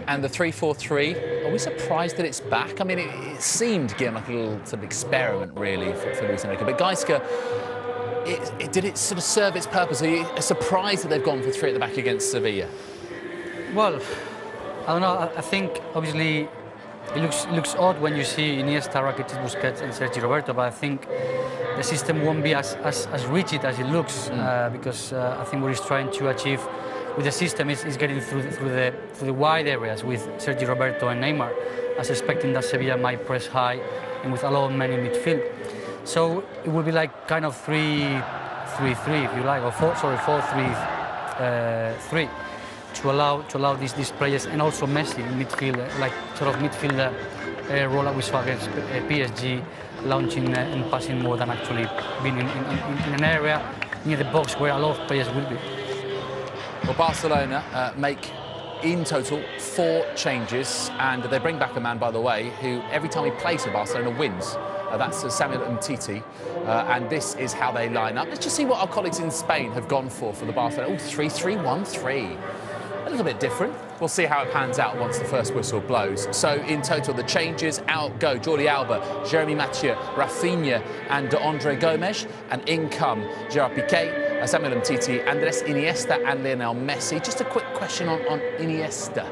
And the 3-4-3, are we surprised that it's back? I mean, it seemed, again, like a little sort of experiment, really, for Luis Enrique. But Geiska, did it sort of serve its purpose? Are you surprised that they've gone for 3 at the back against Sevilla? Well, I don't know. I think, obviously, it looks odd when you see Iniesta, Rakitic, Busquets and Sergi Roberto, but I think the system won't be as rigid as it looks, because I think what he's trying to achieve with the system is getting through the wide areas with Sergi Roberto and Neymar, as expecting that Sevilla might press high and with a lot of men in midfield. So it will be like kind of 3-3-3, if you like, or 4-3-3, to allow these players, and also Messi in midfield, like sort of midfielder role that we saw against PSG, launching and passing more than actually being in an area near the box where a lot of players will be. Well, Barcelona make, in total, 4 changes, and they bring back a man, by the way, who every time he plays for Barcelona wins. That's Samuel Umtiti, and this is how they line up. Let's just see what our colleagues in Spain have gone for the Barcelona. 3-3-1-3. A little bit different. We'll see how it pans out once the first whistle blows. So, in total, the changes: out go Jordi Alba, Jeremy Mathieu, Rafinha and Andre Gomes, and in come Gerard Piqué, Samuel Umtiti, Andres Iniesta and Lionel Messi. Just a quick question on Iniesta.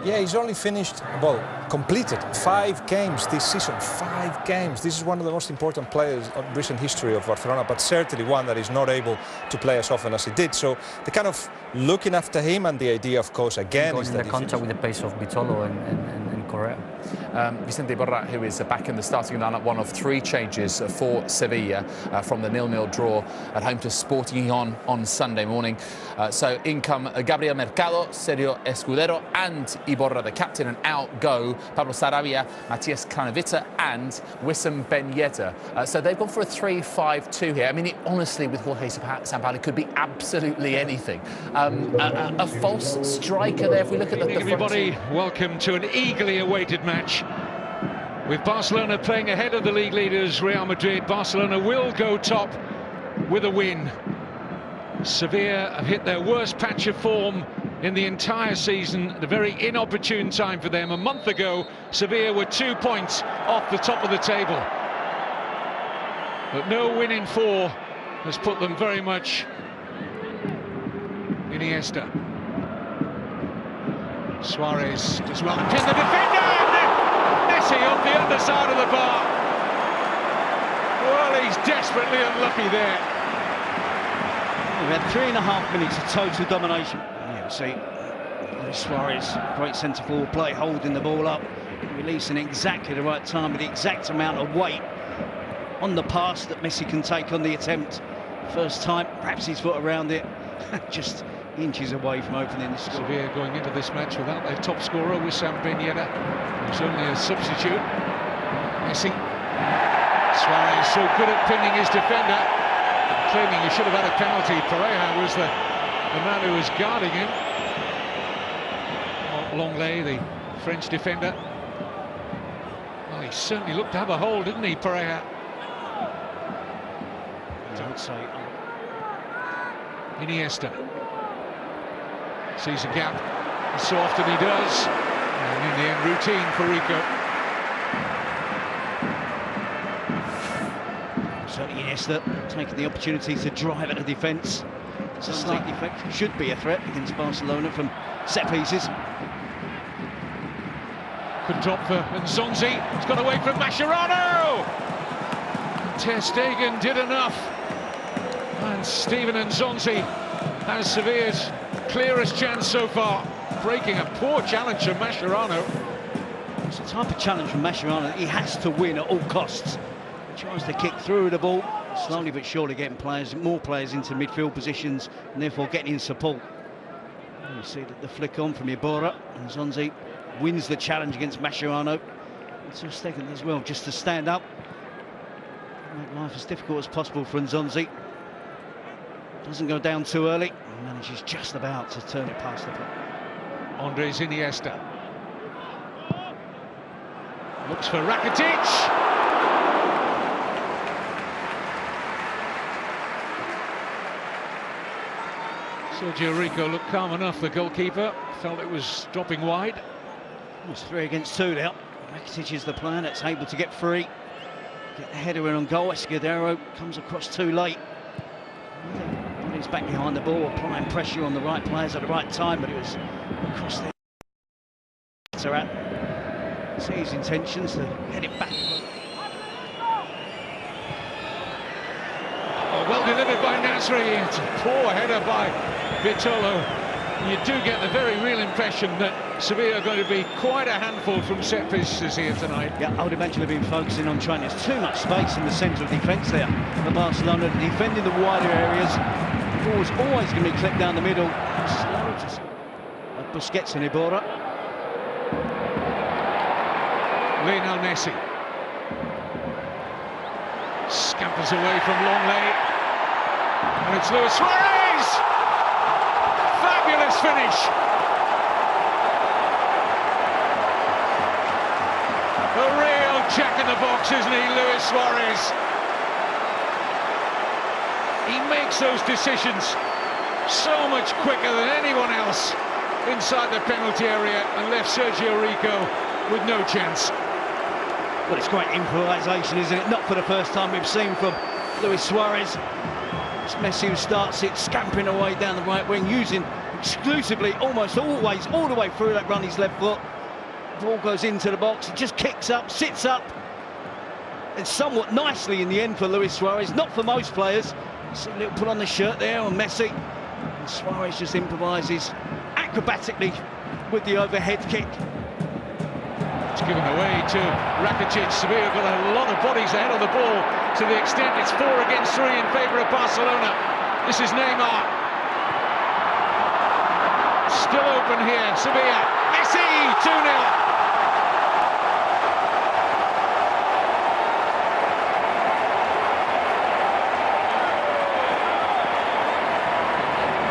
Yeah, he's only finished, well, completed 5 games this season. 5 games. This is one of the most important players of recent history of Barcelona, but certainly one that is not able to play as often as he did. So the kind of looking after him, and the idea, of course, again, is that the contact with the pace of Vitolo and Correa. Vicente Iborra, who is back in the starting lineup, one of 3 changes for Sevilla from the 0-0 draw at home to Sporting on Sunday morning. So in come Gabriel Mercado, Sergio Escudero and Iborra, the captain, and out go Pablo Sarabia, Matias Craneviter and Wissam Ben Yedder. So they've gone for a 3-5-2 here. I mean, it, honestly, with Jorge Sampaoli, could be absolutely anything. A false striker there, if we look at the front everybody, team. welcome to an eagerly awaited match. With Barcelona playing ahead of the league leaders Real Madrid, Barcelona will go top with a win. Sevilla have hit their worst patch of form in the entire season at a very inopportune time for them. A month ago, Sevilla were 2 points off the top of the table. But no win in 4 has put them very much. Iniesta. Suarez does well to pin the defender. Messi off the underside of the bar. Well, he's desperately unlucky there. We've had 3.5 minutes of total domination. Yeah, see, Suarez, great centre-forward play, holding the ball up, releasing exactly the right time with the exact amount of weight on the pass that Messi can take on the attempt. First time, perhaps his foot around it, just inches away from opening the score. Sevilla going into this match without their top scorer, Wissam Ben Yedder, who's only a substitute. Messi. Suarez so good at pinning his defender, claiming he should have had a penalty. Pareja was the man who was guarding him. Longley, the French defender. Well, he certainly looked to have a hold, didn't he, Pareja? Don't say. Iniesta sees a gap, and so often he does, and in the end, routine for Rico. Certainly Iniesta taking the opportunity to drive at the defence. It's a slight defect, should be a threat against Barcelona from set pieces. Good drop for Nzonzi, it's got away from Mascherano! Ter Stegen did enough, and Steven Nzonzi has Sevilla's clearest chance so far, breaking a poor challenge from Mascherano. It's the type of challenge from Mascherano that he has to win at all costs. He tries to kick through the ball, slowly but surely getting more players into midfield positions, and therefore getting in support. And you see the flick on from Iborra, and Nzonzi wins the challenge against Mascherano. And Ter Stegen as well, just to stand up, make life as difficult as possible for Nzonzi. Doesn't go down too early, and manages just about to turn it past the play. Andres Iniesta looks for Rakitic. Sergio Rico looked calm enough, the goalkeeper. Felt it was dropping wide. It's 3 against 2 now. Rakitic is the player that's able to get free. Get the header in on goal. Escudero comes across too late. He's back behind the ball, applying pressure on the right players at the right time, but it was across there. See his intentions to head it back. Oh, well delivered by Nasri. It's a poor header by Vitolo. You do get the very real impression that Sevilla are going to be quite a handful from set pieces here tonight. Yeah, I would imagine they've been focusing on trying. There's too much space in the centre of defence there for Barcelona, defending the wider areas. The ball's always going to be clipped down the middle. Slow to Busquets and Iborra. Lionel Messi scampers away from Longley, and it's Luis Suarez. Fabulous finish. A real jack-in-the-box, isn't he, Luis Suarez? He makes those decisions so much quicker than anyone else inside the penalty area and left Sergio Rico with no chance. Well, it's great improvisation, isn't it? Not for the first time we've seen from Luis Suarez. It's Messi who starts it, scampering away down the right wing, using exclusively, almost always, all the way through that run, his left foot. Ball goes into the box, he just kicks up, sits up, and somewhat nicely in the end for Luis Suarez, not for most players. See a little put on the shirt there on Messi, and Suarez just improvises acrobatically with the overhead kick. It's given away to Rakitic. Sevilla got a lot of bodies ahead of the ball to the extent it's 4 against 3 in favour of Barcelona. This is Neymar. Still open here, Sevilla. Messi, 2-0.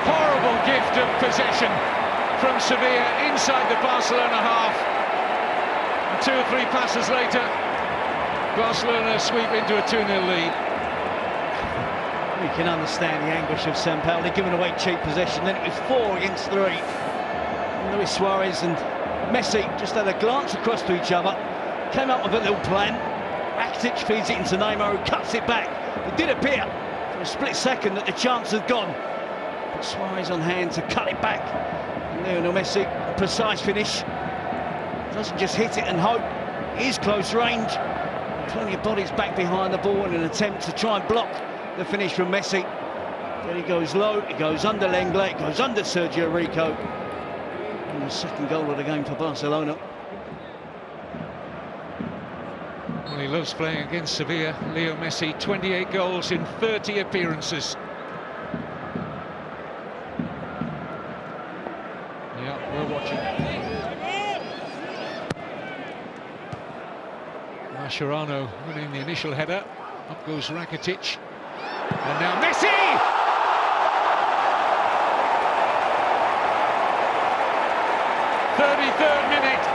Horrible gift of possession from Sevilla inside the Barcelona half. 2 or 3 passes later, Barcelona sweep into a 2-0 lead. We can understand the anguish of Sampaoli giving away cheap possession. Then it was 4 against 3. And Luis Suarez and Messi just had a glance across to each other, came up with a little plan. Rakitic feeds it into Neymar, who cuts it back. It did appear for a split second that the chance had gone. But Suarez on hand to cut it back. And Lionel Messi, a precise finish. Doesn't just hit it and hope. It is close range. Plenty of bodies back behind the ball in an attempt to try and block the finish from Messi. Then he goes low, he goes under Lenglet, it goes under Sergio Rico. And the second goal of the game for Barcelona. Well, he loves playing against Sevilla. Leo Messi, 28 goals in 30 appearances. Yeah, we're watching. Mascherano winning the initial header. Up goes Rakitic. And now Messi! 33rd minute.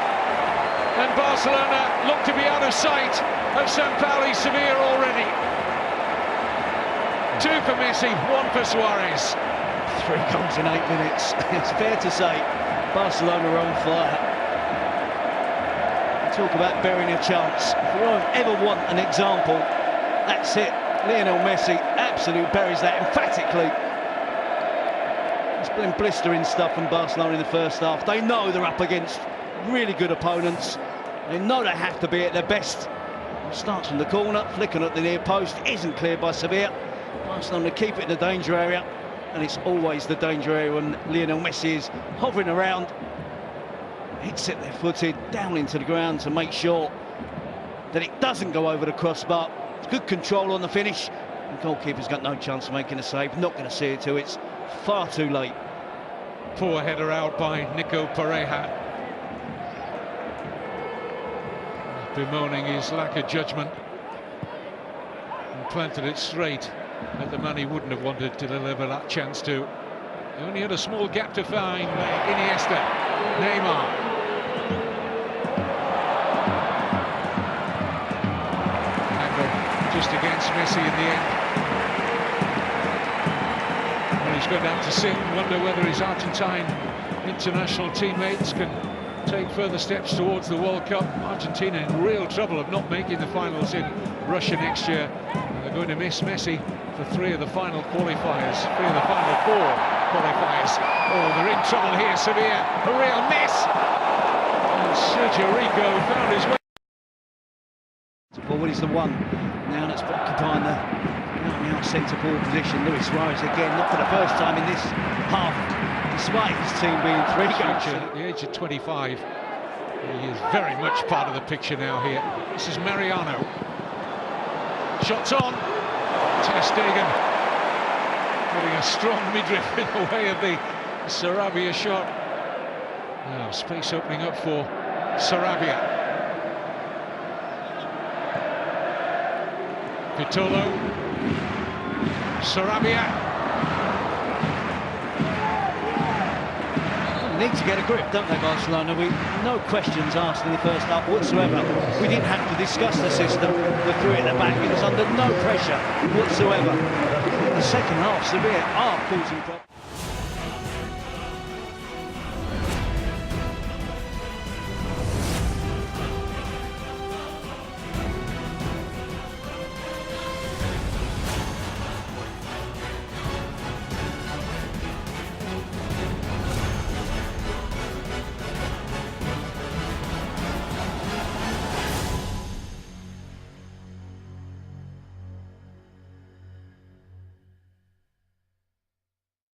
And Barcelona look to be out of sight of Sampaoli Sevilla already. 2 for Messi, 1 for Suarez. 3 goals in 8 minutes. It's fair to say Barcelona are on fire. Talk about burying a chance. If you ever want an example, that's it. Lionel Messi absolutely buries that emphatically. It's been blistering stuff from Barcelona in the first half. They know they're up against really good opponents. They know they have to be at their best. It starts from the corner, flicking at the near post, isn't cleared by Sevilla. Barcelona keep it in the danger area, and it's always the danger area when Lionel Messi is hovering around. Hits it left-footed down into the ground to make sure that it doesn't go over the crossbar. It's good control on the finish. The goalkeeper's got no chance of making a save. Not going to see it till it's far too late. Poor header out by Nico Pareja. Bemoaning his lack of judgment. And planted it straight at the man he wouldn't have wanted to deliver that chance to. He only had a small gap to find. Iniesta, Neymar. Just against Messi in the end. Well, he's going to have to sit and wonder whether his Argentine international teammates can take further steps towards the World Cup. Argentina in real trouble of not making the finals in Russia next year. And they're going to miss Messi for 3 of the final qualifiers, 3 of the final 4 qualifiers. Oh, they're in trouble here, Sevilla. A real miss! And Sergio Rico found his way. Forward is the one now that's occupying the out centre-forward position. Luis Suarez again, not for the first time in this half, despite his team being 3 goals. At the age of 25, he is very much part of the picture now here. This is Mariano. Shots on. Ter Stegen putting a strong midriff in the way of the Sarabia shot. Now space opening up for Sarabia. Vitolo, Sarabia. Need to get a grip, don't they, Barcelona? No questions asked in the first half whatsoever. We didn't have to discuss the system, the 3 at the back. It was under no pressure whatsoever. In the second half, Sevilla are causing problems.